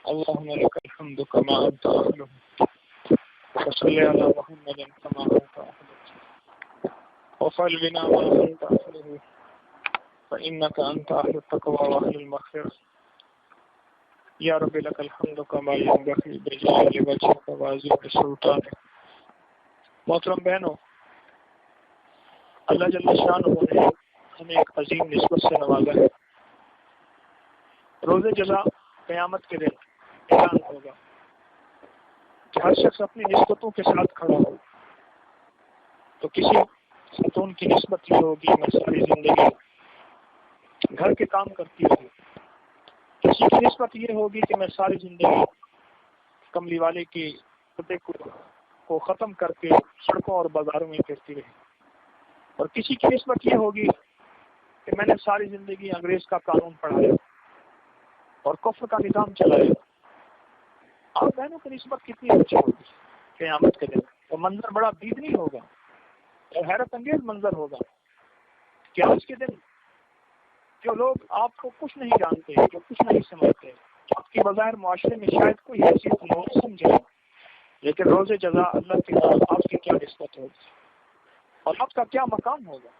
اللهم لك الحمد كما أنت أهله وصل على محمد كما أنت أهله وفعل بنا ما أنت أهله فإنك أنت أهل التقوى وأهل المغفرة یا رب لك الحمد كما ينبغي بجلال وجهك وعظيم سلطانك. محترم بہنوں، اللہ جل شانہ نے ہمیں ایک عظیم نسبت سے نوازا ہے. روز جزا قیامت کے دن اعلان ہوگا کہ ہر شخص اپنی نسبتوں کے ساتھ کھڑا ہو. تو کسی خاتون کی نسبت یہ ہوگی میں ساری زندگی گھر کے کام کرتی رہی. کسی کی نسبت یہ ہوگی کہ میں ساری زندگی کملی والے کی خطے کو ختم کر کے سڑکوں اور بازاروں میں پھرتی رہی. اور کسی کی نسبت یہ ہوگی کہ میں نے ساری زندگی انگریز کا قانون پڑھایا اور کفر کا نظام چلایا. اور بہنوں کی نسبت کتنی اچھی ہوگی قیامت کے دن. وہ منظر بڑا دیدنی ہوگا اور حیرت انگیز منظر ہوگا کہ آج کے دن جو لوگ آپ کو کچھ نہیں جانتے، جو کچھ نہیں سمجھتے، آپ کی بظاہر معاشرے میں شاید کوئی حیثیت نہیں سمجھے، لیکن روز جزا اللہ کے پاس آپ کی کیا نسبت ہوگی اور آپ کا کیا مقام ہوگا.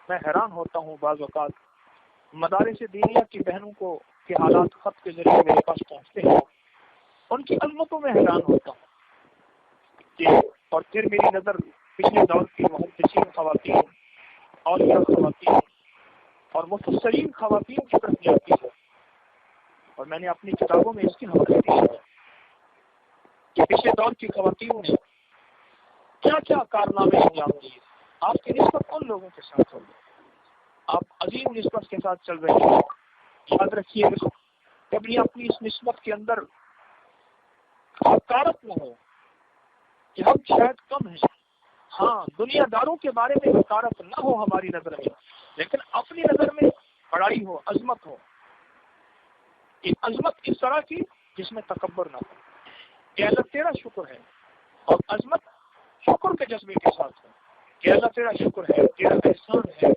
میں حیران ہوتا ہوں بعض اوقات مدارس دینیہ کی بہنوں کو کے حالات خط کے ذریعے میرے پاس پہنچتے ہیں. ان کی عظمتوں میں حیران ہوتا ہوں کہ اور پھر میری نظر پچھلے دور کی محدثین خواتین اور خواتین اور مفسرین خواتین کی طرف جاتی ہے. اور میں نے اپنی کتابوں میں اس کی حوالے دی ہے کہ پچھلے دور کی خواتین نے کیا کیا کارنامے انجام دیے. آپ کی نسبت ان لوگوں کے ساتھ ہوگی. آپ عظیم نسبت کے ساتھ چل رہے ہیں. یاد رکھیے کبھی اپنی اس نسبت کے اندر حقارت نہ ہو کہ ہم شاید کم ہیں. ہاں، دنیا داروں کے بارے میں حقارت نہ ہو ہماری نظر میں، لیکن اپنی نظر میں بڑائی ہو، عظمت ہو. کہ عظمت اس طرح کی جس میں تکبر نہ ہو کہ اللہ تیرا شکر ہے، اور عظمت شکر کے جذبے کے ساتھ ہو کہ اللہ تیرا شکر ہے، تیرا احسان ہے،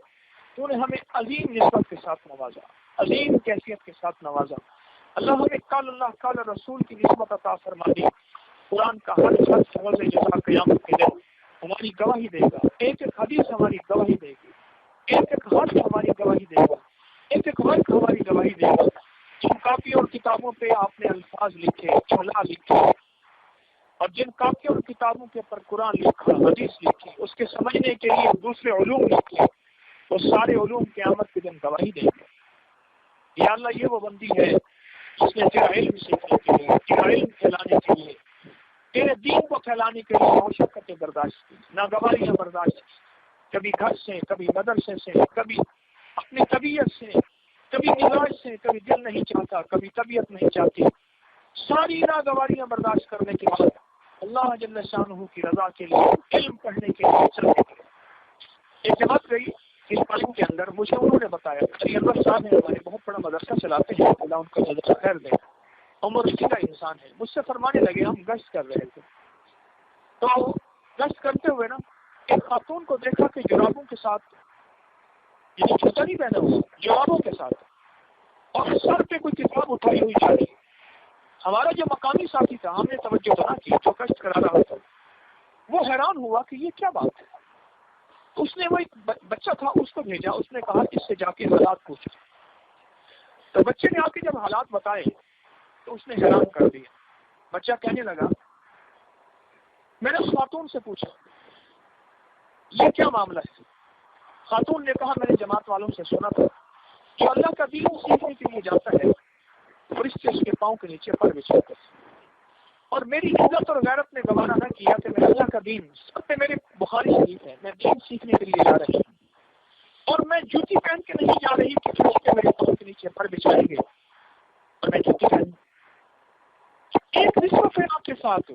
تو نے ہمیں عظیم نسبت کے ساتھ نوازا، عظیم کیفیت کے ساتھ نوازا. اللہ ہمیں قال اللہ قال رسول کی نسبت عطا فرما دی. قرآن کا ہر شخص روز جزا قیامت کے دن ہماری گواہی دے گا. ایک ایک حدیث ہماری گواہی دے گی، ایک ایک حرف ہماری گواہی دے گا، ایک ایک وقت ہماری گواہی دے گا. جن کاپی اور کتابوں پہ آپ نے الفاظ لکھے، جملہ لکھے، اور جن کاپی اور کتابوں کے اوپر قرآن لکھا، حدیث لکھی، اس کے سمجھنے کے لیے دوسرے علوم لکھے، وہ سارے علوم قیامت کے دن گواہی دیں گے. یا اللہ، یہ وہ بندی ہے جس نے تیرا علم سیکھنے کے لیے، تیرا علم پھیلانے کے لیے، تیرے دین کو پھیلانے کے لیے مشقتیں برداشت کی، ناگواریاں برداشت کی. کبھی گھر سے، کبھی مدرسے سے، کبھی اپنی طبیعت سے، کبھی مزاج سے، کبھی دل نہیں چاہتا، کبھی طبیعت نہیں چاہتی. ساری ناگواریاں برداشت کرنے کے بعد اللہ جل شانہ کی رضا کے لیے علم پڑھنے کے لیے چلنے کے لیے ایک جماعت گئی. اس تعلیم کے اندر مجھے انہوں نے بتایا، انور صاحب ہیں ہمارے، بہت بڑا مدرسہ چلاتے ہیں، اللہ ان کو جزا خیر دے، عمر رسیدہ انسان ہے. مجھ سے فرمانے لگے، ہم گشت کر رہے تھے تو گشت کرتے ہوئے نا ایک خاتون کو دیکھا کہ جرابوں کے ساتھ، یعنی جوتا نہیں پہنا ہوا، جرابوں کے ساتھ، اور سر پہ کوئی کتاب اٹھائی ہوئی جا رہی. ہمارا جو مقامی ساتھی تھا، ہم نے توجہ نہ کی، جو گشت کرا رہا تھا، وہ حیران ہوا کہ یہ کیا بات ہے. اس نے وہ ایک بچہ تھا، اس کو بھیجا، اس نے کہا اس سے جا کے حالات پوچھو. تو بچے نے آ کے جب حالات بتائے تو اس نے حیران کر دیا. بچہ کہنے لگا، میں نے خاتون سے پوچھا یہ کیا معاملہ ہے. خاتون نے کہا، میں نے جماعت والوں سے سنا تھا جو اللہ کا دین سیکھنے کے لیے جاتا ہے فرشتے اس کے پاؤں کے نیچے پر بچھاتے ہیں، اور میری عزت اور غیرت نے گوارا نہ کیا کہ میں اللہ کا دین، سب پہ میرے بخاری شریف ہے، میں دین سیکھنے کے لیے جا رہی ہوں، اور میں جوتی پہن کے نہیں جا رہی کہ فرشتے میرے پاؤں کے نیچے پر بچھائیں گے اور میں جوتی پہن. ایک نسبت ہے آپ کے ساتھ،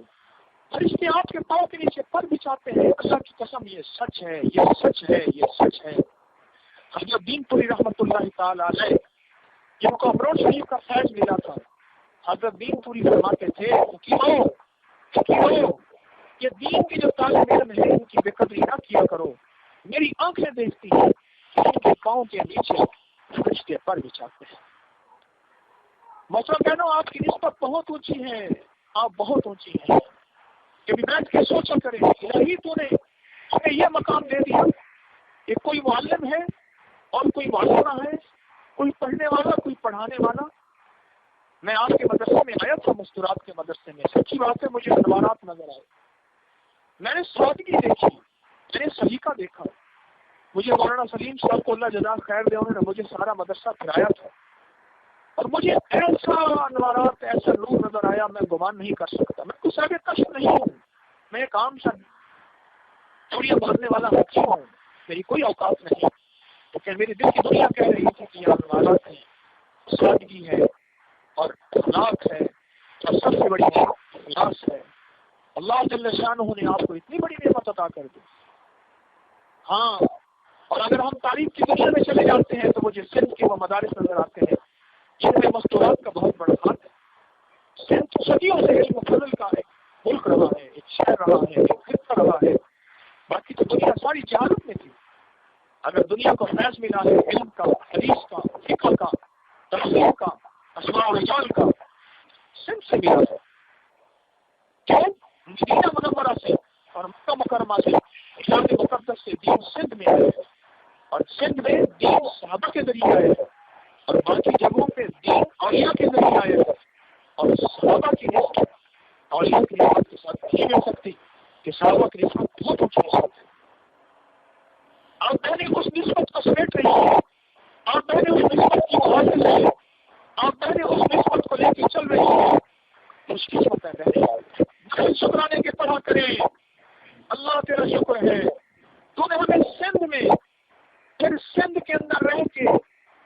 فرشتے آپ کے پاؤں کے نیچے پر بچھاتے ہیں. اللہ کی قسم یہ سچ ہے، یہ سچ ہے، یہ سچ ہے. حضرت دین پوری رحمت اللہ تعالی علیہ جن کو امروز شریف کا فیض ملا تھا، حضرت دین پوری فرماتے تھے یہ دین کی جو طالب علم ہے ان کی بے قدری نہ کیا کرو. میری آنکھیں دیکھتی ہیں ان کے پاؤں کے نیچے فرشتے پر بچھاتے ہیں. محترم بہنوں، آپ کی نسبت بہت اونچی ہے، آپ بہت اونچی ہیں. کبھی بیٹھ کے سوچا کریں، الہی تو نے ہمیں یہ مقام دے دیا کہ کوئی معلم ہے اور کوئی معلمہ ہے، کوئی پڑھنے والا کوئی پڑھانے والا. میں آپ کے مدرسے میں آیا تھا، مستورات کے مدرسے میں، سچی بات ہے مجھے انوارات نظر آئے. میں نے سادگی دیکھی، میں نے سلیقہ دیکھا. مجھے مولانا سلیم صاحب کو اللہ جزاک خیر دے، انہوں نے مجھے سارا مدرسہ پھرایا تھا اور مجھے ایسا انوارات ایسا نور نظر آیا میں گمان نہیں کر سکتا. میں کچھ آگے کشف نہیں ہوں، میں ایک عام سا چوڑیاں باندھنے والا حکیم ہوں، میری کوئی اوقات نہیں. لیکن میری دل کی دنیا کہہ رہی تھی کہ یہ انوارات ہیں، سادگی ہے اور اخلاق ہے اور سب سے بڑی اخلاص ہے. اللہ جل شانہ نے آپ کو اتنی بڑی نعمت عطا کر دی. ہاں، اور اگر ہم تاریخ کی دنیا میں چلے جاتے ہیں تو مجھے سندھ کے وہ مدارس نظر آتے ہیں جن میں مستورات کا بہت بڑا ہاتھ ہے. سندھ صدیوں سے علم و فضل کا ایک ملک رہا ہے، ایک شہر رہا ہے، ایک خطہ رہا ہے. باقی تو دنیا ساری جہالت میں تھی. اگر دنیا کو فیض ملا ہے علم کا، حدیث کا، فقہ کا، تفسیر کا، اسماء و رجال کا، سندھ سے ملا ہے. کیوں؟ مدینہ منورہ سے اور مکہ مکرمہ سے، حجاز مقدس سے دین سندھ میں آئے ہے، اور سندھ میں دین صحابہ کے ذریعے آئے ہے، اور باقی جگہوں پہ دین اولیاء کے ذریعے آئے ہے. اور صحابہ کی نسبت اولیاء کی نسبت کے ساتھ نہیں مل سکتی کہ صحابہ کی نسبت بہت اونچی نسبت ہے. آپ بہنیں اس نسبت کو سمیٹ رہی ہیں، آپ بہنیں اس نسبت کی حاصل ہے، آپ بہنیں اس نسبت کو لے کے چل رہی ہیں. اس کی نسبت ہے بہنیں شکرانے کی طرح کریں. اللہ تیرا شکر ہے تو نے ہمیں سندھ میں، پھر سندھ کے اندر رہ کے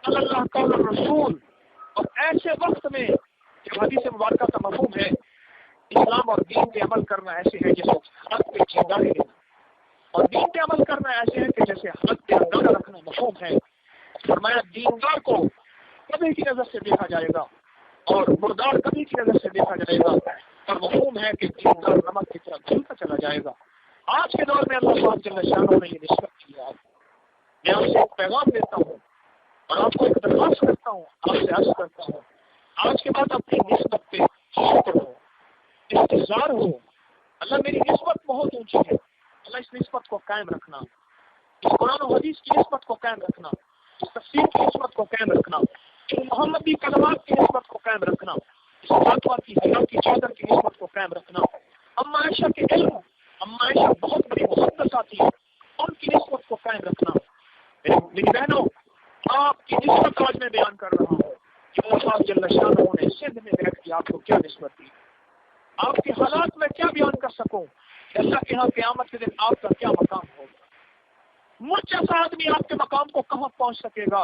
اللہ قول رسول، اور ایسے وقت میں جو حدیث مبارکہ کا مفہوم ہے اسلام اور دین پہ عمل کرنا ایسے ہے جیسے حق پہ چنگاری لینا، اور دین پہ عمل کرنا ایسے ہے کہ جیسے حق پہ اندازہ رکھنا مفہوم ہے. فرمایا دیندار کو کبھی کی نظر سے دیکھا جائے گا اور مردار کبھی کی نظر سے دیکھا جائے گا، اور مفہوم ہے کہ دیندار نمک کی طرح کھلتا چلا جائے گا. آج کے دور میں اللہ پاک جل شانہ نے یہ نسبت کی ہے. میں آپ سے ایک پیغام دیتا ہوں اور آپ کو ایک درخواست کرتا ہوں، آپ سے عرض کرتا ہوں، آج کے بعد اپنی نسبت پہ شکر ہو، انتظار ہو. اللہ میری نسبت بہت اونچی ہے، اللہ اس نسبت کو قائم رکھنا، اس قرآن و حدیث کی نسبت کو قائم رکھنا، اس تفسیر کی نسبت کو قائم رکھنا، اس محمدی کلمات کی نسبت کو قائم رکھنا، اس فاتحہ کی حیا کی چادر کی نسبت کو قائم رکھنا. اما عائشہ کے علم، اما عائشہ بہت بڑی محدثہ تھی، ان کی نسبت کو قائم رکھنا. میری بہنوں، آپ کی نسبت آج میں بیان کر رہا ہوں کہ اللہ جل شانہ نے سندھ میں بیٹھ کے آپ کو کیا نسبت دی. آپ کے حالات میں کیا بیان کر سکوں کہ اللہ کے ہاں قیامت کے دن آپ کا کیا مقام ہوگا. مجھ جیسا آدمی آپ کے مقام کو کہاں پہنچ سکے گا؟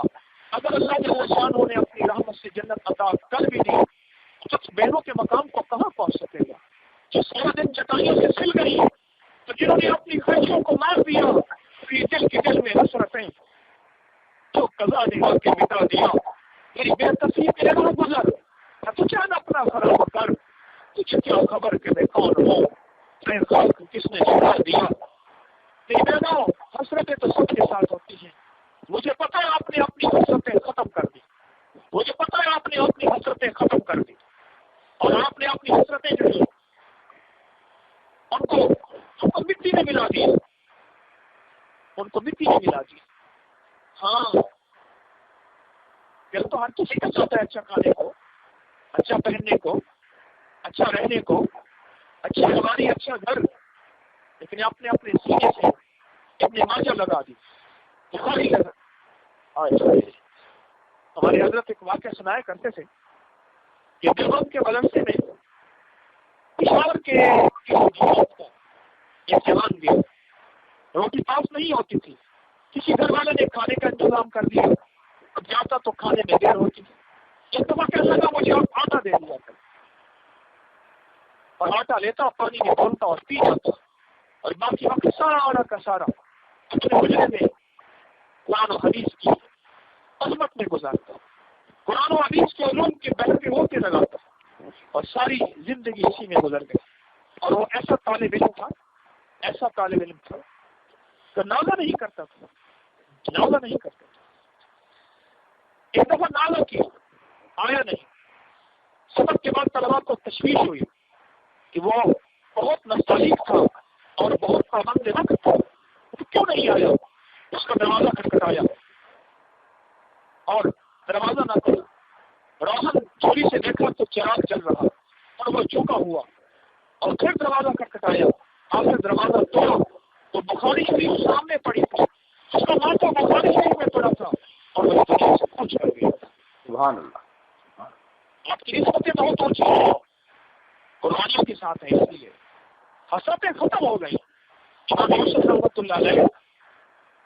اگر اللہ جل شانہ نے اپنی رحمت سے جنت عطا کر بھی دی تو بہنوں کے مقام کو کہاں پہنچ سکے گا؟ جو سارا دن چٹائیوں سے سل گئی، تو جنہوں نے اپنی خواہشوں کو مار دیا، تو یہ دل کے دل میں حسرتیں جو قضا نے آ کے مٹا دیا. میری بے تصیب میرے راہ گزر، تو چاند اپنا خراب کر، تجھے کیا خبر کہ میں کون ہوں، میں خاک کس نے چھڑا دیا. میری بہنوں، حسرتیں تو سب کے ساتھ ہوتی ہیں. مجھے پتا ہے آپ نے اپنی حسرتیں ختم کر دی، مجھے پتا ہے آپ نے اپنی حسرتیں ختم کر دی، اور آپ نے اپنی حسرتیں جو ہیں ان کو مٹی میں ملا دی، ان کو مٹی میں ملا دی. ہاں، دل تو ہر کسی کا چاہتا ہے اچھا کھانے کو، اچھا پہننے کو، اچھا رہنے کو، اچھی ہماری اچھا گھر، لیکن آپ نے اپنے سینے سے اپنے ماجا لگا دی. بخاری ہمارے حضرت ایک واقعہ سنایا کرتے تھے کہ دیوبند کے مدرسے میں پشاور کے ایک جوان دیا، روٹی پاس نہیں ہوتی تھی، کسی گھر والے نے کھانے کا انتظام کر دیا، اب جاتا تو کھانے میں دیر ہوتی تھی. ایک دفعہ کہنے لگا مجھے آپ آٹا دے دیا کر، اور آٹا لیتا پانی میں گھولتا اور پی جاتا، اور باقی وقت سارا کا سارا اپنے مجرے میں قرآن و حدیث کی عظمت میں گزارتا، قرآن و حدیث کے علوم کے بہتے ہوتے لگاتا، اور ساری زندگی اسی میں گزر گئی. اور وہ ایسا طالب علم تھا، ایسا طالب علم تھا کہ نازا نہیں کرتا تھا، نازا نہیں کرتا تھا. ایک دفعہ نازا کیا، آیا نہیں، سبق کے بعد طلبا کو تشویش ہوئی کہ وہ بہت نستعلیق تھا اور بہت پابند وقت تھا، تو کیوں نہیں آیا؟ اس کا دروازہ کھٹکھٹایا اور دروازہ نہ کھلا، روشن چوری سے دیکھا تو چراغ جل رہا اور وہ چوکا ہوا، اور پھر دروازہ کھٹکھٹایا، آخر دروازہ توڑا تو بخاری شریف سامنے پڑی تھی، اس کا ماتھا بخاری شریف میں پڑا تھا اور وہ دنیا سے کچھ کر گیا تھا۔ سبحان اللہ۔ آپ کی نسبتیں بہت اونچی ہیں، قربانیوں کے ساتھ ہیں، اس لیے حسرتیں ختم ہو گئی۔ امام یوسف رحمۃ اللہ علیہ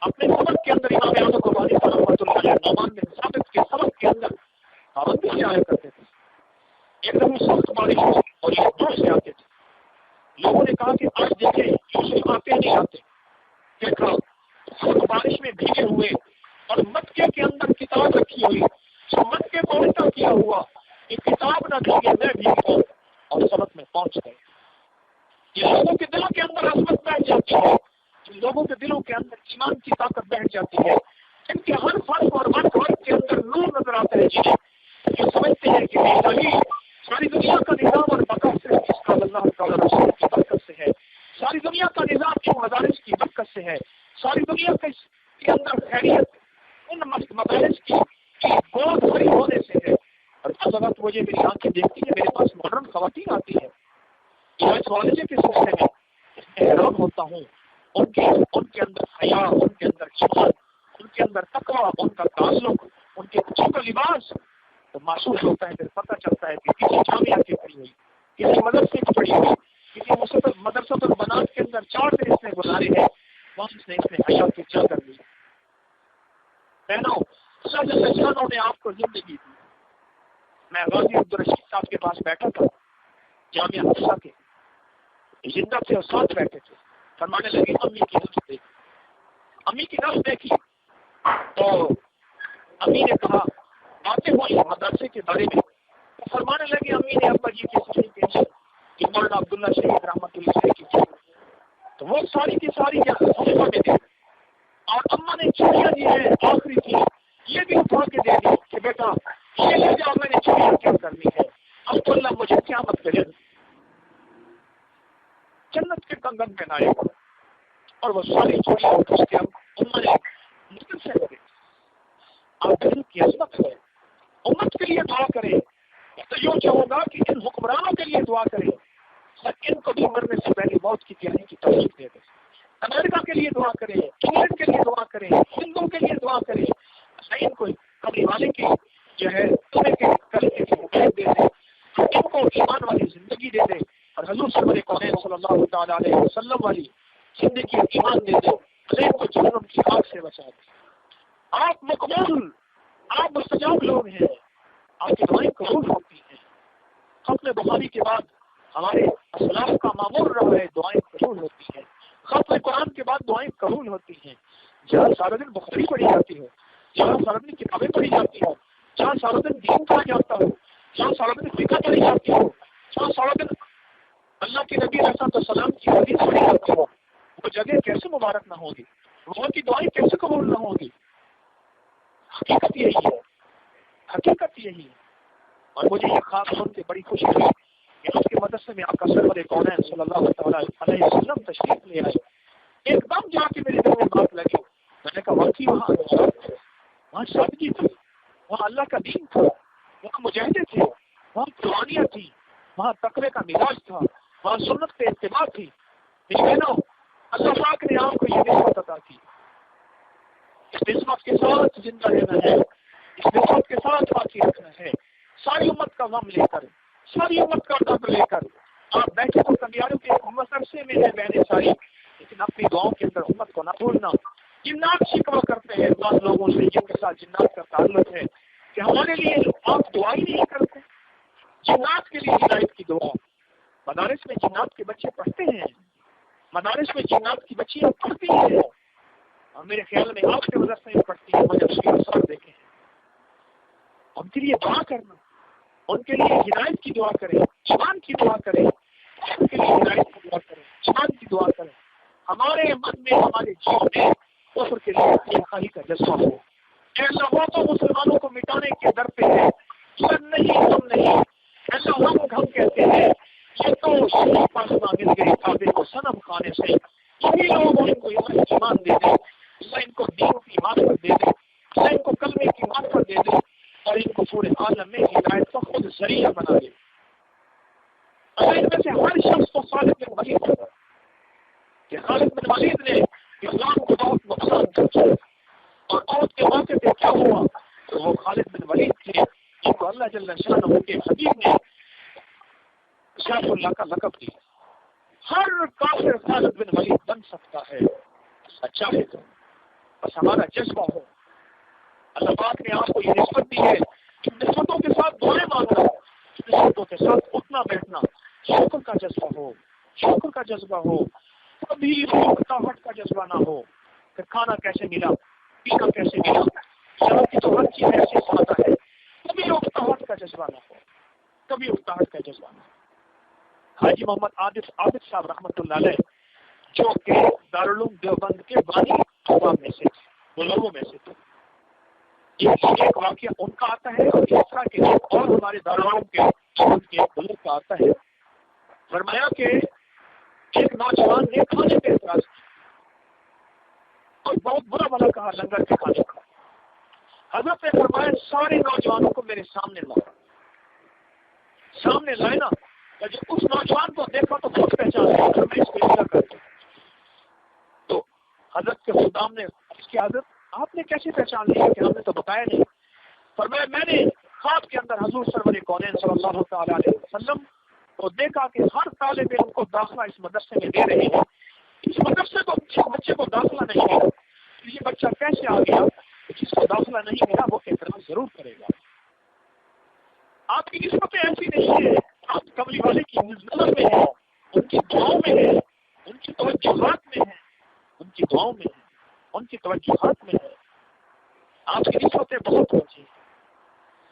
اپنے سبق کے اندر، امام اعظم قربانی رحمۃ اللہ علیہ نعمان بن ثابت کے سبق کے اندر پابندی سے آیا کرتے تھے۔ ایک دم سخت بارش ہوئی اور یہ دور سے آتے تھے۔ لوگوں نے کہا کہ آج دیکھیں یوسف آتے نہیں آتے، دیکھا سخت بارش میں بھیگے ہوئے اور مٹکے کے اندر کتاب رکھی ہوئی، جو مٹکے کو الٹا کیا ہوا، یہ کتاب نہ بھیگے میں بھیگ گیا اور سبق میں پہنچ گئے۔ یہ لوگوں کے دلوں کے اندر عظمت بیٹھ جاتی ہے، لوگوں کے دلوں کے اندر ایمان کی طاقت بیٹھ جاتی ہے، ان کے ہر فرق اور ہر فرق کے اندر نور نظر آتا ہے، جنہیں جو سمجھتے ہیں کہ بیداری ساری دنیا کا نظام اور بقا صرف اس کا اللہ تعالیٰ رسول کی برکت سے ہے، ساری دنیا کا نظام ان مدارس کی برکت سے ہے، ساری دنیا کے اندر خیریت ان مدارس کی گود بھری ہونے سے ہے۔ اور اس وقت مجھے میری آنکھیں دیکھتی ہیں، میرے پاس ماڈرن خواتین آتی ہیں، کالج کے سلسلے میں حیران ہوتا ہوں، ان کے اندر حیا، ان کے اندر ایمان، ان کے اندر تقویٰ، ان کا تعلق، ان کے بچوں کا لباس، تو محسوس ہوتا ہے، پھر پتہ چلتا ہے کہ کسی جامعہ کی پڑھی ہوئی، کسی مدرسے کی پڑھی ہوئی، کسی مدرسۃ البنات کے اندر 4 دن اس نے گزارے ہیں، وہاں اس نے حیا کی چادر لی۔ بہنوں، اللہ نے آپ کو زندگی دی۔ میں غازی عبدالرشید صاحب کے پاس بیٹھا تھا، جامعہ حفصہ کے، زندہ تھے اور ساتھ بیٹھے تھے، فرمانے لگے امی کی نفس دیکھی، امی کی نفس دیکھی تو امی نے کہا باتیں ہوئی مدرسے کے بارے میں، تو فرمانے لگے امی نے ابا جی کی صحیح پیش کہ مولانا عبداللہ شہید رحمۃ اللہ علیہ کی تھی، تو وہ ساری کی ساری خلیفہ میں دے، اور اما نے چڑیا دی ہے آخری تھی، یہ بھی اٹھا کے دے دی کہ بیٹا یہ لے جاؤ، میں نے چڑیا کیا کرنی ہے، اب تو اللہ مجھے قیامت کرے جنت کے کنگن پہنائے گا، اور وہ ساری چوڑیاں اٹھا کے امت نے مشکل سے لگے۔ آپ دل کی عظمت ہے، امت کے لیے دعا کرے تو یوں چاہوں گا کہ ان حکمرانوں کے لیے دعا کرے اور ان کو بھی مرنے سے پہلے موت کی تیاری کی توفیق دے دے۔ امریکہ کے لیے دعا کرے، انگلینڈ کے لیے دعا کرے، ہندوؤں کے لیے دعا کرے، ان کو کبھی والے کی جو ہے تمہیں کے کرنے کی ہدایت دے دے، ان کو ایمان والی زندگی دے دے، اور حضور صلی اللہ تعالیٰ علیہ وسلم والی زندگی اور ایمان دے دے، ان کو جہنم کی آگ سے بچا دے۔ آپ مقبول، آپ مستجاب لوگ ہیں، آپ کی دعائیں قبول ہوتی ہیں۔ ختم بخاری کے بعد ہمارے اسلاف کا معمول رہا ہے، دعائیں قبول ہوتی ہیں۔ ختم قرآن کے بعد دعائیں قبول ہوتی ہیں۔ جہاں سارا دن بخاری پڑھی جاتی ہو، جہاں سارا دن کتابیں پڑھی جاتی ہو، جہاں سارا دن دین پڑھا جاتا ہو، جہاں سارا دن فقہ پڑھی جاتی ہو، جہاں سارا دن اللہ کے نبی علیہ السلام کی حدیث پڑھی جاتی ہو، وہ جگہ کیسے مبارک نہ ہوگی، وہاں کی دعائیں کیسے قبول نہ ہوگی؟ حقیقت یہی ہے، حقیقت یہی ہے۔ اور مجھے یہ خواب سن کے بڑی خوشی ہوئی کہ اس کے مدرسے میں آپ کا سرور کونین صلی اللہ تعالیٰ علیہ وسلم تشریف لے آئے۔ ایک دم جا کے میرے دل میں بات لگی، میں نے کہا واقعی وہاں سادگی تھی، وہاں اللہ کا دین تھا، وہاں مجاہدے تھے، وہاں قربانیاں تھی، وہاں تقوی کا مزاج تھا، وہاں سنت پہ اتباع تھی۔ میری بہنوں، اللہ پاک نے آپ کو یہ نسبت عطا کی، اس نسبت کے ساتھ زندہ رہنا ہے، اس نسبت کے ساتھ باقی رکھنا ہے۔ ساری امت کا غم لے کر، ساری امت کا درد لے کر آپ بیٹھے تو کمیاروں کے مدرسے میں ہے بہنیں ساری، لیکن اپنی دعاؤں کے اندر امت کو نہ بھولنا۔ جنات شکوہ کرتے ہیں بعض لوگوں سے جن کے ساتھ جنات کا تعلق ہے کہ ہمارے لیے آپ دعا ہی نہیں کرتے۔ جنات کے لیے ہدایت کی دعا، مدارس میں جنات کے بچے پڑھتے ہیں، مدارس میں جنات کی بچیاں پڑھتی ہیں، اور میرے خیال میں آپ کے مدرسے میں پڑھتی ہیں، مجھے اس کے اثر دیکھے ہیں۔ ان کے لیے دعا کرنا، ان کے لیے ہدایت کی دعا کریں، ایمان کی دعا کریں، ان کے لیے ہدایت کی دعا کریں، ایمان کی دعا کریں۔ ہمارے من میں، ہمارے جیل میں کفر کے لیے خواہی کا جذبہ ہو۔ اے اللہ، وہ تو مسلمانوں کو مٹانے کے در پہ ہے، سر نہیں ہم نہیں، ایسا ہم کہتے ہیں یہ تو شریف پاسنا مل گئی کعبے کو صنم کھانے سے، یہی لوگ ان کو ایمان دے دے، اللہ ان کو دین کی معرفت دے دے، اللہ ان کو کلمے کی معرفت دے دے اور ان کو پورے عالم میں ہدایت کا خود ذریعہ بنا دے۔ اللہ ان میں سے ہر شخص کو خالد بن ولید ہوگا کہ خالد بن ولید نے اسلام کو بہت نقصان پہنچایا، اور عہد کے موقع پہ کیا ہوا تو وہ خالد بن ولید تھے جن کو اللہ جل شانہ کے حبیب نے سیف اللہ کا لقب دیا۔ ہر کافر خالد بن ولید بن سکتا ہے اچھا ہے تو بس ہمارا جذبہ ہو۔ اللہ پاک نے آپ کو یہ نسبت دی ہے، ان نسبتوں کے ساتھ دعائیں مانگنا، ان نسبتوں کے ساتھ اٹھنا بیٹھنا، شکر کا جذبہ ہو، شکر کا جذبہ ہو، کبھی اکتاہٹ کا جذبہ نہ ہو کہ کھانا کیسے ملا، پینا کیسے ملا، یہاں کی تو ہر چیز ایسے سادہ ہے، کبھی اکتاہٹ کا جذبہ نہ ہو، کبھی اکتاہٹ کا جذبہ نہ ہو۔ حاجی محمد عابد صاحب رحمۃ اللہ علیہ جو کہ دارالعلوم دیوبند کے بانی احباب میں سے تھے، لوگوں میں سے تھے، ایک واقعہ ان کا آتا ہے اور اس طرح کے اور ہمارے دارالعلوم کے بزرگ کا آتا ہے۔ فرمایا کہ ایک نوجوان نے کھانے پہ اعتراض کیا اور بہت برا بھلا کہا لنگر کے کھانے کا۔ حضرت نے فرمایا سارے نوجوانوں کو میرے سامنے لاؤ، سامنے لائے نا، جب اس نوجوان کو دیکھا تو خود پہچان لیا میں اس کو ایسا کرتا ہوں۔ تو حضرت کے خدام نے اس کی حضرت آپ نے کیسے پہچان لیا کہ ہم نے تو بتایا نہیں؟ فرمایا میں نے خواب کے اندر حضور سرور کونین صلی اللہ تعالی علیہ وسلم کو دیکھا کہ ہر طالب علم کو داخلہ اس مدرسے میں دے رہے ہیں، اس مدرسے کو جس بچے کو داخلہ نہیں ہے یہ بچہ کیسے آ گیا، جس کو داخلہ نہیں ملا وہ اعتراض ضرور کرے گا۔ آپ کی نسبتیں ایسی نہیں ہے، آپ کملی والے کی نظر میں ہے، ان کی دعاؤں میں ہے، ان کی توجہات میں ہے، ان کی دعاؤں میں ہے، ان کی توجہات میں ہے۔ آپ کی نسبتیں بہت اونچی ہیں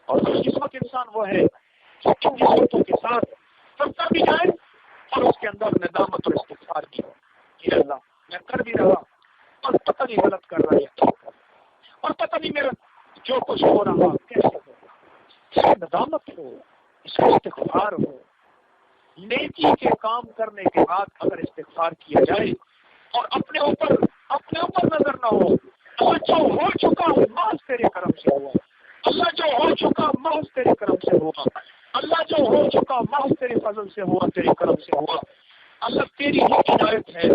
اور خوش قسمت انسان وہ ہے جو ان نسبتوں کے ساتھ کرتا بھی جائے اور اس کے اندر ندامت اور استغفار بھی ہو کہ اللہ میں کر بھی رہا اور پتہ نہیں غلط کر رہا ہے اور پتہ نہیں میرا جو کچھ ہو رہا کیسے ہو، اس میں ندامت ہو، اس میں استغفار ہو۔ نیکی کے کام کرنے کے بعد اگر استغفار کیا جائے اور اپنے اوپر نظر نہ ہو، اللہ جو ہو چکا محض تیرے کرم سے ہوا، اللہ جو ہو چکا محض تیرے کرم سے ہوا، اللہ جو ہو چکا محض تیرے فضل سے ہوا، تیرے کرم سے ہوا، اللہ تیری ہی عنایت ہے،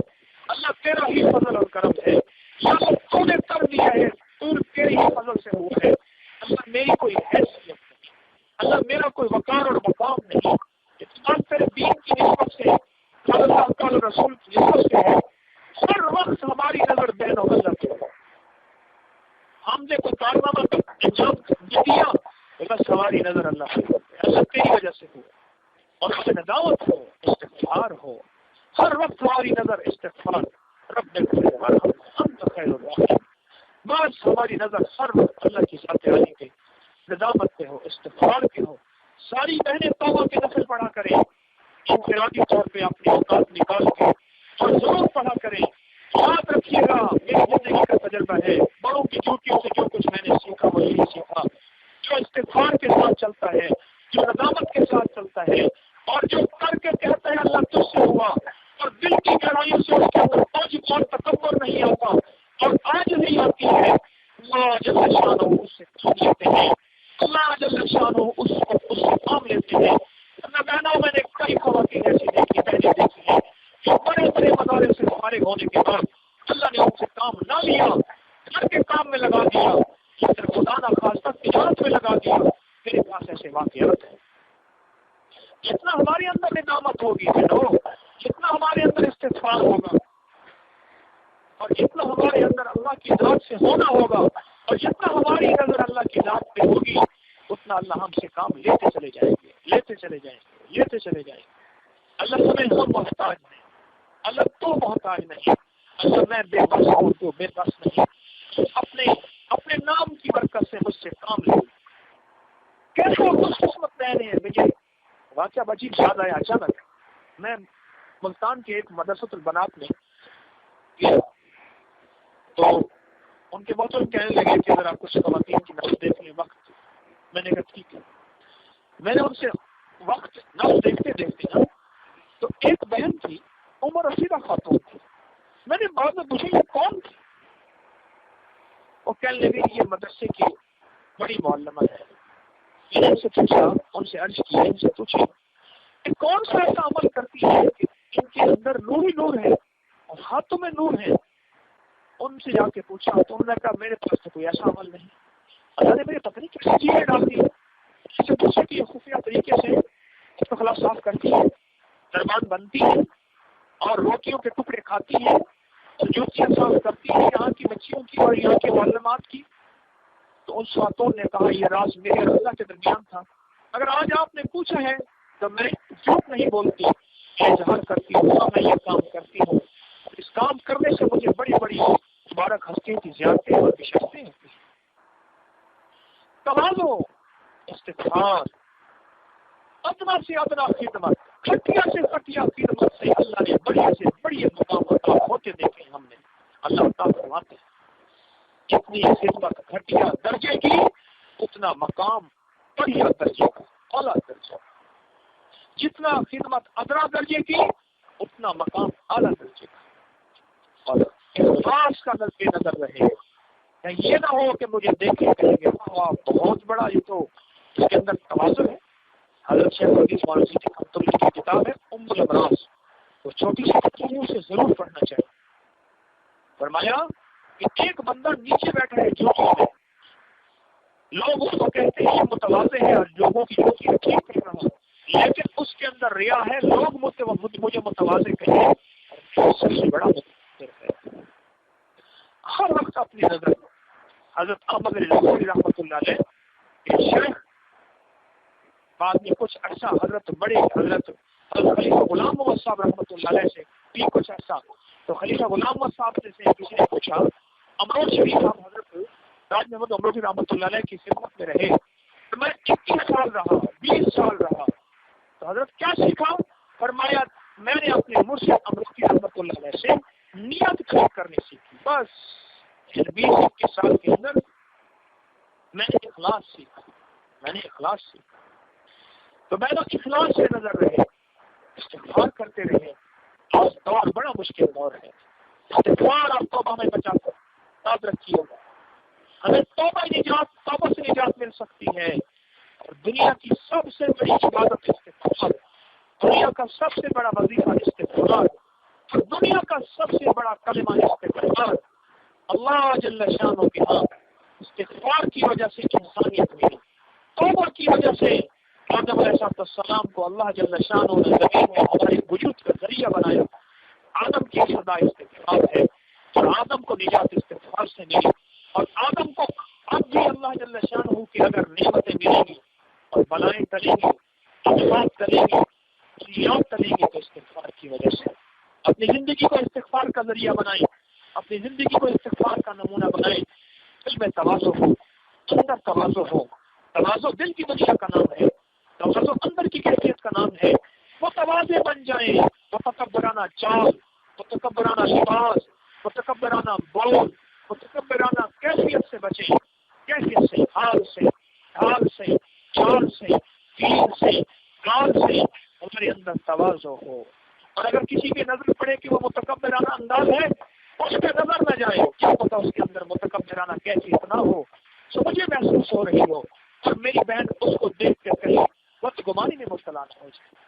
اللہ تیرا ہی فضل اور کرم ہے، یا اللہ تو نے کر دیا ہے، تو تیرے ہی فضل سے ہوا ہے، اللہ میری کوئی حیثیت نہیں، اللہ میرا کوئی وقار اور مقام نہیں، اتنا تیرے دین کی نسبت سے اللہ تعالی رسول کی نسبت سے ہے، ہر وقت ہماری نظر بین و اللہ کی ہو۔ ہم نے کوئی کارنامہ انجام دیا بس ہماری نظر اللہ سے، اللہ تیری وجہ سے ہو، اور اس میں ندامت ہو، استغفار ہو، ہر وقت ہماری نظر استغفار، رب انت خیر الراحمین، بس ہماری نظر ہر وقت اللہ کی ذات عالی پہ، ندامت پہ ہو، استغفار پہ ہو۔ ساری بہنیں توبہ کے نفل پڑھا کریں، انفرادی طور پہ اپنے اوقات نکال کے اور ضرور پڑھا کریں۔ یاد رکھیے گا میری زندگی کا تجربہ ہے، بڑوں کی ڈیوٹیوں سے جو کچھ میں نے سیکھا وہ یہی سیکھا، جو استغفار کے ساتھ چلتا ہے، جو ندامت کے ساتھ چلتا ہے اور جو کر کے کہتا ہے اللہ تجھ سے ہوا اور دل کی گہرائیوں سے اس کے اندر عجب اور تکبر نہیں آتا اور آج نہیں آتی ہے، اللہ جل شانہ اس سے کام لیتے ہیں، اللہ جل شانہ اس سے کام لیتے ہیں۔ بہنوں میں نے کئی خواتین ایسی دیکھی، بہنیں دیکھی ہیں جو بڑے بڑے مدارس سے فارغ ہونے کے بعد اللہ نے ان سے کام نہ لیا، گھر کے کام میں لگا دیا، یا پھر خدا نہ خواستہ تجارت میں لگا دیا۔ میرے پاس ایسے واقعات ہیں۔ جتنا ہمارے اندر ندامت ہوگی جتنا ہمارے اندر استغفار ہوگا اور جتنا ہمارے اندر اللہ کی ذات سے ہونا ہوگا اور جتنا ہماری نظر اللہ کی ذات پہ ہوگی اتنا اللہ ہم سے کام لیتے چلے جائیں گے، لیتے چلے جائیں گے، لیتے چلے جائیں گے۔ اللہ تمہیں ہم محتاج نہیں، اللہ تو محتاج نہیں، اللہ میں بے بس ہوں تو بے بس نہیں، اپنے نام کی برکت سے مجھ سے کام لے۔ کیسے خوش قسمت رہنے ہیں۔ مجھے واقعہ عجیب یاد آیا اچانک، میں ملتان کے ایک مدرسۃ البنات میں گیا تو ان کے بہت لوگ کہنے لگے کہ اگر آپ کچھ خواتین کی نظر دیکھ لیں وقت، میں نے کہا ٹھیک ہے۔ میں نے ان سے وقت نہ دیکھتے دیکھتے نا تو ایک بہن تھی عمر رسیدہ خاتون تھی. میں نے بعد میں پوچھا یہ کون تھی؟ وہ کہنے لگی یہ مدرسے کی بڑی معلمہ ہے. میں نے ان سے پوچھا، ان سے عرض کیا، ان سے پوچھا کہ کون سا ایسا عمل کرتی ہے کہ ان کے اندر نور ہی نور ہے اور ہاتھوں میں نور ہے. ان سے جا کے پوچھا تو انہوں نے کہا میرے پاس تو کوئی ایسا عمل نہیں. اللہ نے میرے پتہ نہیں کیسی چیزیں ڈالتی ہے. ان سے پوچھا کہ یہ خفیہ طریقے سے استخلاف صاف کرتی ہے، دربان بنتی ہے اور روٹیوں کے ٹکڑے کھاتی ہے اور جوتیاں صاف کرتی ہے یہاں کی بچیوں کی اور یہاں کے معلومات کی. تو ان خاتون نے کہا یہ راز میرے اور اللہ کے درمیان تھا. اگر آج آپ نے پوچھا ہے تو میں جھوٹ نہیں بولتی، میں اظہار کرتی ہوں. میں یہ کام کرتی ہوں، اس کام کرنے سے مجھے بڑی بڑی مبارک ہستیوں کی زیادتیں اور بشرتیں ہوتی ہیں. تواضع، استغفار، ادنا سے ادنا خدمت، کھٹیا سے کھٹیا خدمت سے اللہ نے بڑی سے بڑی مقامات ہوتے دیکھے. ہم نے اللہ تعالیٰ فرماتے ہیں جتنی خدمت گھٹیا درجے کی اتنا مقام بڑھیا درجے کا، اعلیٰ درجہ. جتنا خدمت ادنا درجے کی اتنا مقام اعلیٰ درجے کا. اور اخلاص کا نظر رہے. یہ نہ ہو کہ مجھے دیکھے کہیں گے واہ بہت بڑا یہ تو اس کے اندر تواضع ہے. حضرت شیخ الحدیث مولانا صدیق رحمۃ اللہ کی کتاب ہے ام الابراز، وہ چھوٹی سی کتاب ہے، اسے ضرور پڑھنا چاہیے. فرمایا کہ ایک بندہ نیچے بیٹھا ہے جوتی میں، لوگ اس کو کہتے ہیں یہ متواضع ہے اور لوگوں کی جوتی ٹھیک کر رہا، لیکن اس کے اندر ریا ہے. لوگ مجھے متواضع کہیں سب سے بڑا متواضع ہے. ہر وقت اپنی نظر حضرت احمد لاہوری رحمۃ اللہ علیہ شیخ بعد میں کچھ عرصہ حضرت خلیفہ غلام محمد صاحب رحمۃ اللہ علیہ سے بھی کچھ عرصہ. تو خلیفہ غلام محمد صاحب سے کسی نے پوچھا امروز شریف صاحب حضرت راج محمد امروزی رحمۃ اللہ علیہ کی خدمت میں رہے، تو میں 21 سال رہا، 20 سال رہا، تو حضرت کیا سیکھا؟ فرمایا میں نے اپنے مرشد امروزی رحمۃ اللہ علیہ سے نیت ٹھیک کرنی سیکھی. بس 20-21 سال کے اندر میں نے اخلاص سیکھا. تو میں نے اخلاص سے نظر رہے، استغفار کرتے رہے. آج دور بڑا مشکل دور ہے. استغفار اور توبہ میں بچاتا یاد رکھیے گا. ہمیں توبہ سے نجات مل سکتی ہے. اور دنیا کی سب سے بڑی عبادت استغفار، دنیا کا سب سے بڑا وظیفہ استغفار، اور دنیا کا سب سے بڑا کلمہ استغفار. اللہ جل شانہ کے ہاں استغفار کی وجہ سے انسانیت ملی. توبہ کی وجہ سے آدم علیہ السلام کو اللہ جل شانہ نے زمین میں ہمارے وجود کا ذریعہ بنایا. آدم کی صدا استغفار ہے اور آدم کو نجات استغفار سے ملی. اور آدم کو اب بھی اللہ جل شانہ کی اگر نعمتیں ملیں گی اور بلائیں ٹلیں گی، آفات ٹلیں گی، مصیبات ٹلیں گی، تو استغفار کی وجہ سے. اپنی زندگی کو استغفار کا ذریعہ بنائیں، اپنی زندگی کو استغفار کا نمونہ بنائیں. دل میں تواضع ہو، اندر تواضع ہو. تواضع دل کی دنیا کا نام ہے، تواضع اندر کی کیفیت کا نام ہے. وہ تواضع بن جائیں. وہ تکبرانہ چال، وہ تکبرانہ لباس، وہ تکبرانہ بول، وہ تکبرانہ کیفیت سے بچیں. کیفیت سے، حال سے، ڈھال سے، چال سے، دین سے، کال سے ہمارے اندر تواضع ہو. اور اگر کسی کی نظر پڑے کہ وہ متکبرانہ انداز ہے، اس پہ نظر نہ جائے. کیا پتا اس کے اندر متکبرانہ کیفیت نہ ہو، سو مجھے محسوس ہو رہی ہو، اور میری بہن اس کو دیکھ کر کہیں وقت گمانی میں مبتلا نہ ہو جائے.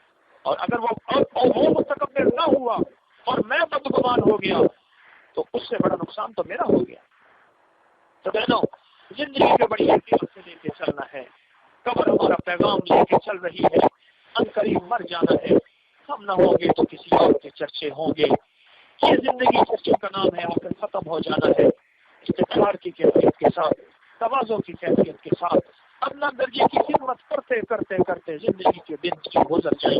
اور اگر وہ متکبر نہ ہوا اور میں بدگمان ہو گیا تو اس سے بڑا نقصان تو میرا ہو گیا. تو بہنوں، زندگی کو بڑی احتیاط سے لے کے چلنا ہے. قبر ہمارا پیغام لے کے چل رہی ہے. ان قریب مر جانا ہے. ہم نہ ہوں گے تو کسی اور کے چرچے ہوں گے. یہ زندگی چرچے کا نام ہے، آخر ختم ہو جانا ہے. استغفار کی کیفیت کے ساتھ، تواضع کی کیفیت کے ساتھ، اپنا درجے کی خدمت کرتے کرتے کرتے زندگی کے دن گزر جائیں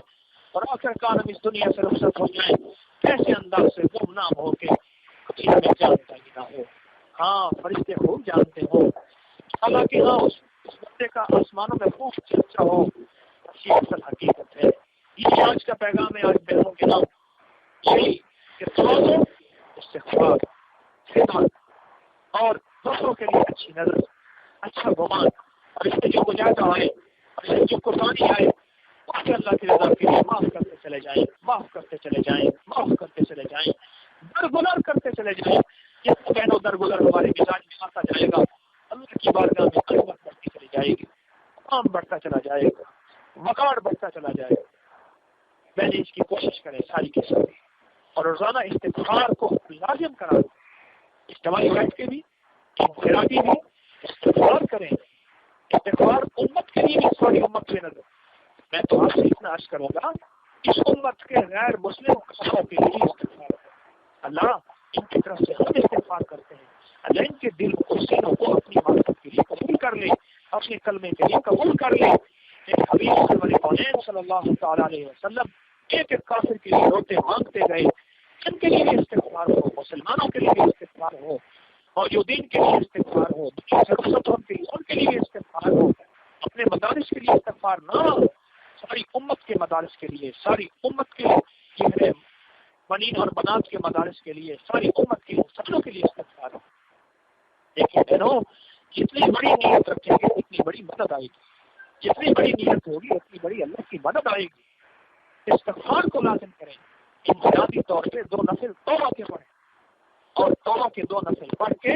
اور آخر کار ہم اس دنیا سے رخصت ہو جائیں ایسے انداز سے گمنام ہو کے کسی ہمیں جانتا ہی نہ ہو. ہاں فرشتے خوب جانتے ہو، حالانکہ ہاں اس بندے کا آسمانوں میں خوب چرچا ہو. یہ اصل حقیقت ہے. یہ آج کا پیغام ہے. آج بہنوں کے نام یہی کہ تواضع، استغفار، خدمت اور دوسروں کے لیے اچھی نظر، اچھا گمان، اور اس میں جو گنجائش آئے اور اس میں جو قربانی آئے وہ کہ اللہ کی رضا کے لیے معاف کرتے چلے جائیں، معاف کرتے چلے جائیں، معاف کرتے چلے جائیں، درگزر کرتے چلے جائیں. یہ بہنوں درگزر ہمارے مزاج میں آتا جائے گا، اللہ کی بارگاہ میں عظمت بڑھتی چلی جائے گی، مقام بڑھتا چلا جائے گا، وقار بڑھتا چلا جائے گا. پہلے اس کی کوشش کریں ساری کی ساری، اور روزانہ استغفار کو لازم کرا دیں. اجتماعی بیٹھ کے بھی، انفرادی بھی استغفار کریں. استغفار امت کے لیے بھی ساری امت سے نظر. میں تو آپ سے اتنا عرض کروں گا، اس امت کے غیر مسلم قوموں کے لیے استغفار کریں. اللہ ان کی طرف سے ہم استغفار کرتے ہیں، اللہ ان کے دل کو سینوں کو اپنی معرفت کے لیے قبول کر لے، اپنے کلمے کے لیے قبول کر لے. حبیب صلی اللہ تعالیٰ علیہ وسلم ایک ایک کافر کے لیے روتے مانگتے گئے. ان کے لیے بھی استغفار ہو، مسلمانوں کے لیے بھی استغفار ہو، موجودین کے لیے استغفار ہو، دنیا سے رخصت ہونے کے لیے ان کے لیے بھی استغفار ہو. اپنے مدارس کے لیے استغفار نہ، ساری امت کے مدارس کے لیے، ساری امت کے لیے، بنین اور بنات کے مدارس کے لیے، ساری امت کے سبوں کے لیے استغفار ہو. دیکھیں بہنوں، جتنی بڑی نیت رکھیں گے اتنی بڑی مدد آئے گی، جتنی بڑی نیت ہوگی اتنی بڑی اللہ کی مدد آئے گی. استغفار کو لازم کریں. انفرادی طور پہ 2 نفل توبہ کے پڑھیں، اور توبہ کے 2 نفل پڑھ کے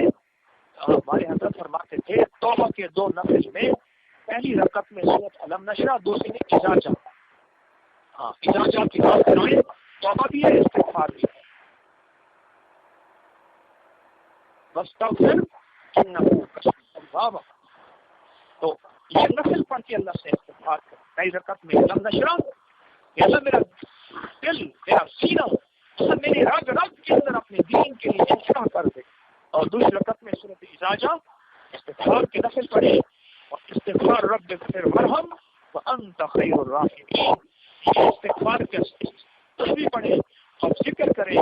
ہمارے حضرت فرماتے تھے توبہ کے 2 نفل میں پہلی رکعت میں سورۃ علم نشرہ، دوسری میں اذا جاء. ہاں اذا جاء کی بات کریں، توبہ بھی ہے، استغفار بھی ہے. واستغفر انہ تواب. تو یہ نفل پڑھ کے اللہ سے استغفار کر. پہلی رکعت میں علم نشرہ، اللہ میرا دل، میرا سینہ میری رگ رگ کے اندر اپنے دین کے لیے انشاء کر دے. اور دوسری رکعت میں سورۃ اذا جاء استغفار کے نفل پڑھے، اور استغفار رب اغفر ورحم وانت خیر الراحمین. استغفار کے تسبیح پڑھے اور ذکر کرے.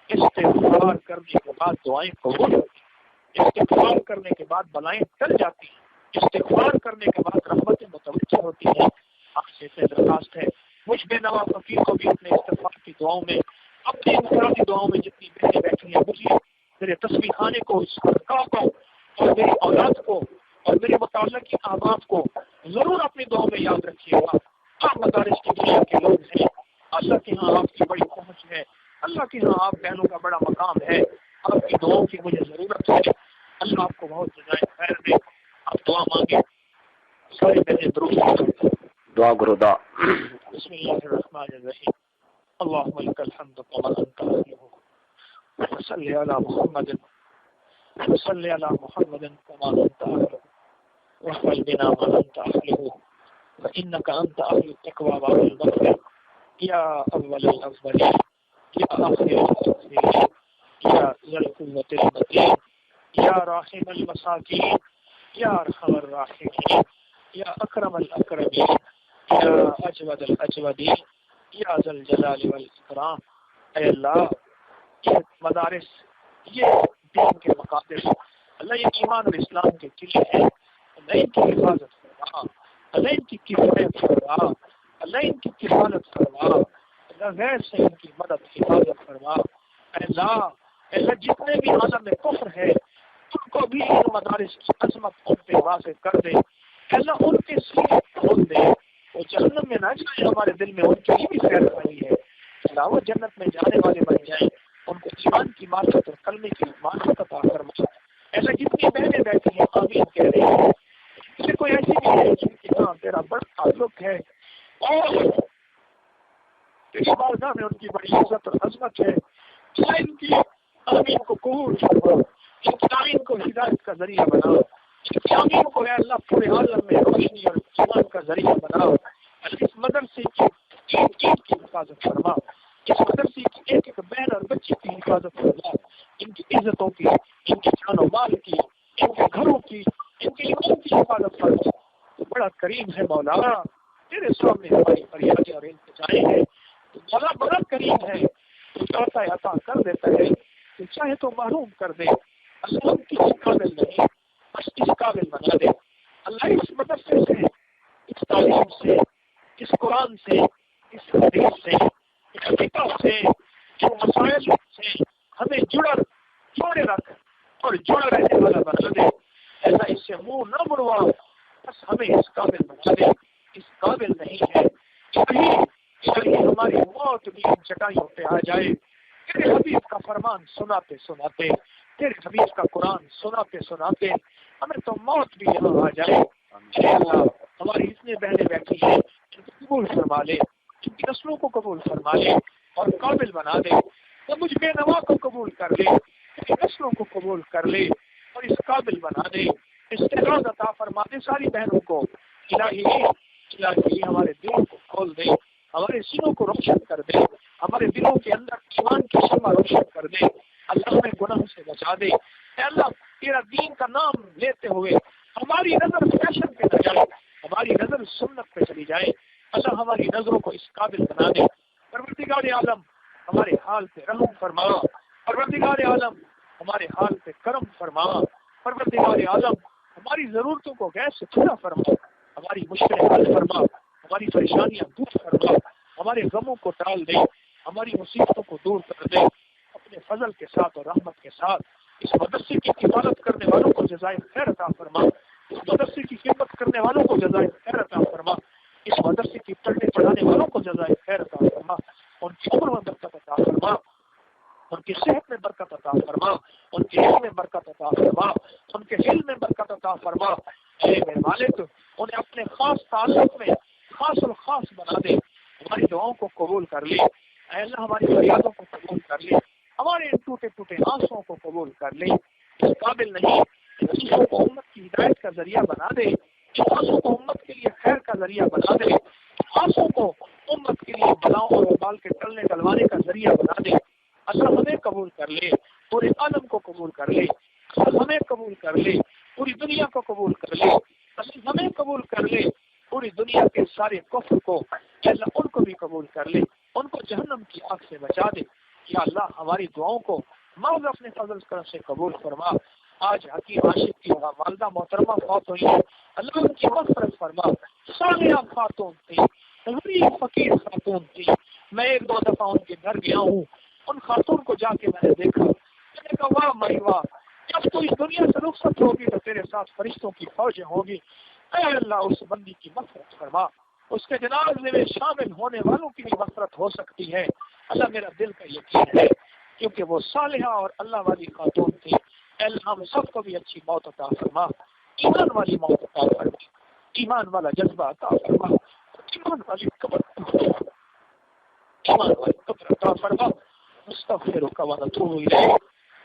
استغفار کرنے کے بعد دعائیں قبول ہوتی ہیں، استغفار کرنے کے بعد بلائیں ٹل جاتی ہیں، استغفار کرنے کے بعد رحمتیں متوجہ ہوتی ہیں. آپ سے درخواست ہے مجھ بے نوا فقیر کو بھی اپنے استغفار کی دعاؤں میں، اپنی انفرادی دعاؤں میں جتنی بہنیں بیٹھی ہیں مجھے، میرے تسبیح خانے کو، اس خانقاہ کو، اور میری اولاد کو، اور میرے متعلق کی احباب کو ضرور اپنی دعاؤں میں یاد رکھیے گا. آپ مدارس کی دنیا کے لوگ ہیں، اللہ کے ہاں آپ کی بڑی پہنچ ہے، اللہ کے ہاں آپ بہنوں کا بڑا مقام ہے. آپ کی دعاؤں کی مجھے ضرورت ہے. اللہ آپ کو بہت جزائے خیر دے. آپ دعا مانگے. سارے بہنیں درود دعا کرو دعا. بسم اللہ الرحمن الرحیم. اللهم لك الحمد كما انت اهله وصل على محمد وصل على محمد كما انت اهله واحفظ بنا ما انت اهله وانك انت اهل التقوى واهل المغفرة يا اول الاولين يا اخر الاخرين يا ذا القوة المتين يا راحم المساكين يا ارحم الراحمين يا اکرم الاکرمین یا اجود الاجودین یا ذا الجلال والاکرام. اے اللہ یہ مدارس، یہ دین کے مقادس، اللہ یہ ایمان اور اسلام کے قلعے ہیں، اللہ ان کی حفاظت فرما، اللہ ان کی کفایت فرما، اللہ ان کی کفالت فرما، اللہ غیر سے ان کی مدد حفاظت فرما. اے اللہ جتنے بھی عالم میں کفر ہے ان کو بھی ان مدارس کی عظمت ان پہ واضح کر دے. اللہ ان کے سینے کھول دے، وہ جہنم میں نہ جائیں. ہمارے دل میں ان کے لیے بھی خیر خواہی ہے. اللہ وہ جنت میں جانے والے بن جائیں، ان کو ایمان کی معرفت اور کلمے کی معرفت عطا فرما. ایسا جتنی بہنیں بیٹھی ہیں آمین کہہ رہی ہیں، کسی کوئی ایسی بھی ہے جن کے ہاں تیرا بڑا تعلق ہے اور تیری بارگاہ میں ان کی بڑی عزت اور عظمت ہے، اللہ ان کی آمین کو قبول فرما، ان کی آمین کو ہدایت کا ذریعہ بنا، آمین کو اے اللہ پورے عالم میں روشنی اور ایمان کا ذریعہ بنا. اس مدرسے کی حفاظت فرما، اس مدرسے کی ایک ایک بہن اور بچی کی حفاظت فرما، ان کی عزتوں کی، ان کی جان و مال کی، ان کے گھروں کی، ان کے ایمان کی حفاظت فرما. تو بڑا کریم ہے مولا، تیرے سامنے ہماری فریادیں اور التجائیں ہیں. تو مولا بڑا کریم ہے، تو چاہتا ہے عطا کر دیتا ہے، تو چاہے تو محروم کر دے. اللہ ہم کسی قابل نہیں، بس اس قابل بنا دے. اللہ اس مدرسے سے، اس تعلیم سے، اس قرآن سے، اس حدیث سے، اس فقہ سے، ان مسائل سے ہمیں جوڑے رکھ اور جڑا رہنے والا بنا دے. ایسا اس سے منہ نہ مڑوا، بس ہمیں اس قابل بنا دے. اس قابل نہیں ہے الہی ہماری موت بھی ان چٹائیوں پہ آ جائے، تیرے حبیب کا فرمان سناتے سناتے، تیرے حبیب کا قرآن سناتے سناتے ہمیں تو موت بھی یہاں آ جائے۔ اے اللہ ہماری اتنے بہنیں بیٹھی ہیں، ان کو قبول فرما لے، ان کی نسلوں کو قبول فرما لے اور قابل بنا دے، تو مجھ بے نوا کو قبول کر لے، میری نسلوں کو قبول کر لے اور اس قابل بنا دے، استعداد عطا فرما دے ساری بہنوں کو۔ الہی الہی ہمارے دلوں کو کھول دے، ہمارے سینوں کو روشن کر دے، ہمارے دلوں کے اندر ایمان کی شمع روشن کر دے، اللہ ہمیں گناہ سے بچا دے۔ اے اللہ تیرا دین کا نام لیتے ہوئے ہماری نظر فیشن پہ نہ جائے، ہماری نظر سنت پہ چلی جائے، اللہ ہماری نظروں کو اس قابل بنا دے۔ پروردگار عالم ہمارے حال پہ رحم فرما، پروردگار عالم ہمارے حال پہ کرم فرما، پروردگار عالم ہماری ضرورتوں کو غیر سے پورا فرما، ہماری مشکلیں حل فرما، ہماری پریشانیاں دور فرما، ہمارے غموں کو ٹال دے، ہماری مصیبتوں کو دور کر دے، اپنے فضل کے ساتھ اور رحمت کے ساتھ اس مدرسے کی حفاظت کرنے والوں کو جزائے خیر عطا فرما، اس مدرسے کی خدمت کرنے والوں کو جزائے خیر عطا فرما، اس مدرسے کی پڑھنے پڑھانے والوں کو جزائے خیر عطا فرما، ان کی عمر میں برکت عطا فرما، ان کی صحت میں برکت عطا فرما، ان کے علم میں برکت عطا فرما، ان کے علم میں برکت عطا فرما۔ اے میرے مالک انہیں اپنے خاص تعلق میں خاص الخاص بنا دے، ہماری دعاؤں کو قبول کر لے، اے اللہ ہماری فریادوں کو قبول کر لے، ہمارے ان ٹوٹے ٹوٹے آنسوں کو قبول کر لے۔ اس قابل نہیں ان آنسوں کو امت کی ہدایت کا ذریعہ بنا دے، ان آنسوں کو امت کے لیے خیر کا ذریعہ بنا دے، ان آنسوں کو امت کے لیے بلاؤں اور وبال کے ٹلنے ٹلوانے کا ذریعہ بنا دے۔ اللہ ہمیں قبول کر لے، پورے عالم کو قبول کر لے، اللہ ہمیں قبول کر لے، پوری دنیا کو قبول کر لے، اللہ ہمیں قبول کر لے، پوری دنیا کے سارے کفر کو اللہ ان کو بھی قبول کر لے، ان کو جہنم کی آگ سے بچا دے۔ یا اللہ ہماری دعاؤں کو محض اپنے فضل کرم سے قبول فرما۔ آج حکیم عاشق کی والدہ محترمہ فوت ہوئی ہے، اللہ ان کی مغفرت فرما۔ صالحہ خاتون تھی، غریب فقیر خاتون تھی، میں ایک دو دفعہ ان کے گھر گیا ہوں، ان خاتون کو جا کے میں نے دیکھا، میں نے کہا واہ مائی واہ، جب تو اس دنیا سے رخصت ہوگی تو تیرے ساتھ فرشتوں کی فوجیں ہوگی۔ اے اللہ اس بندی کی مغفرت فرما، اس کے جنازے میں شامل ہونے والوں کی بھی مغفرت ہو سکتی ہے۔ اللہ میرا دل کا یقین ہے کیونکہ وہ صالحہ اور اللہ والی خاتون تھی۔ اے اللہ ہم سب کو بھی اچھی موت عطا فرما، ایمان والی موت عطا فرما، ایمان والا جذبہ عطا فرما، ایمان والی قبر عطا فرما۔ نستغفرک ونتوب الیک،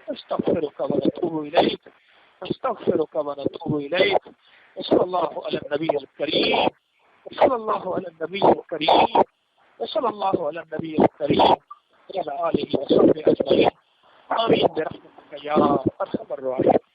نستغفرک ونتوب الیک، نستغفرک ونتوب الیک۔ وصلی اللہ علی النبی الکریم، وصلی اللہ علی النبی الکریم، وصلی اللہ علی النبی الکریم وعلی آلہ وصحبہ اجمعین، آمین برحمتک یا ارحم الراحمین۔